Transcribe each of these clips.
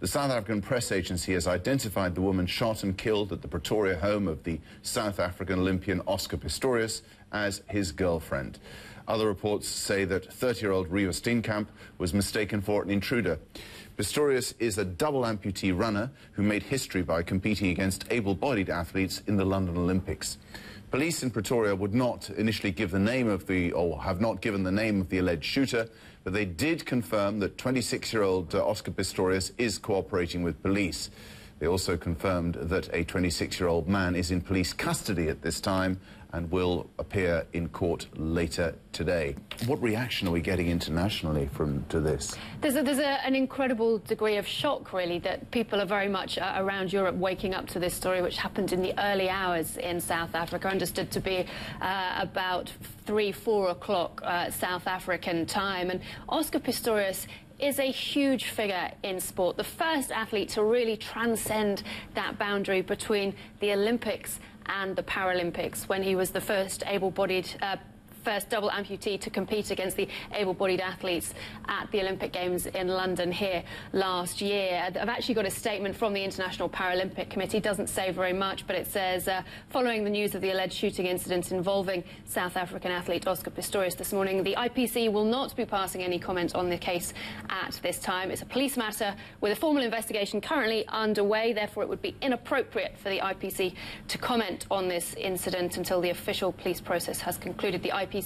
The South African press agency has identified the woman shot and killed at the Pretoria home of the South African Olympian Oscar Pistorius as his girlfriend. Other reports say that 30-year-old Reeva Steenkamp was mistaken for an intruder. Pistorius is a double amputee runner who made history by competing against able-bodied athletes in the London Olympics. Police in Pretoria would not initially give the name of or have not given the name of the alleged shooter, but they did confirm that 26-year-old Oscar Pistorius is cooperating with police. They also confirmed that a 26-year-old man is in police custody at this time and will appear in court later today. What reaction are we getting internationally to this? There's an incredible degree of shock, really, that people are very much around Europe waking up to this story, which happened in the early hours in South Africa, understood to be about 3-4 o'clock South African time. And Oscar Pistorius is a huge figure in sport, the first athlete to really transcend that boundary between the Olympics and the Paralympics, when he was the first able-bodied first double amputee to compete against the able-bodied athletes at the Olympic Games in London here last year. I've actually got a statement from the International Paralympic Committee. It doesn't say very much, but it says, following the news of the alleged shooting incident involving South African athlete Oscar Pistorius this morning, the IPC will not be passing any comment on the case at this time. It's a police matter with a formal investigation currently underway. Therefore, it would be inappropriate for the IPC to comment on this incident until the official police process has concluded. The IPC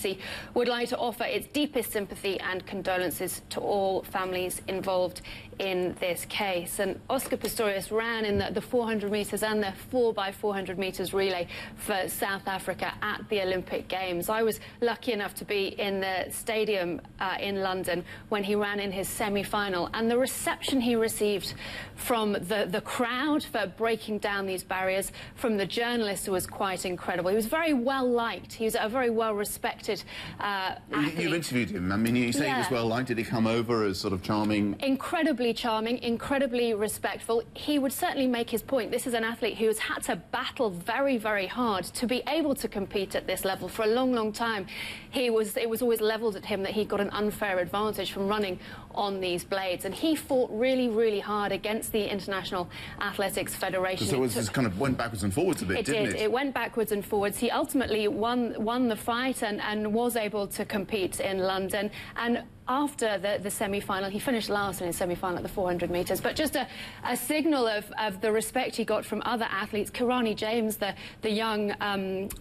would like to offer its deepest sympathy and condolences to all families involved in this case. And Oscar Pistorius ran in the 400 metres and the 4x400 metres relay for South Africa at the Olympic Games. I was lucky enough to be in the stadium in London when he ran in his semi-final, and the reception he received from the crowd for breaking down these barriers, from the journalists, was quite incredible. He was very well liked. He was a very well respected athlete. You've interviewed him. I mean, you say he was well liked. Did he come over as sort of charming? Incredibly charming, incredibly respectful. He would certainly make his point. This is an athlete who has had to battle very, very hard to be able to compete at this level for a long, long time. It was always levelled at him that he got an unfair advantage from running on these blades, and he fought really, really hard against the International Athletics Federation. So it kind of went backwards and forwards a bit, didn't it? It went backwards and forwards. He ultimately won the fight and was able to compete in London. And after the semi-final, he finished last in his semi-final at the 400 metres, but just a signal of the respect he got from other athletes. Kirani James, the young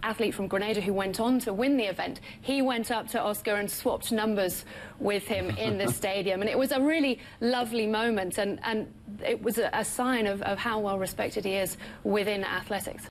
athlete from Grenada who went on to win the event, he went up to Oscar and swapped numbers with him in the stadium, and it was a really lovely moment, and it was a sign of how well respected he is within athletics.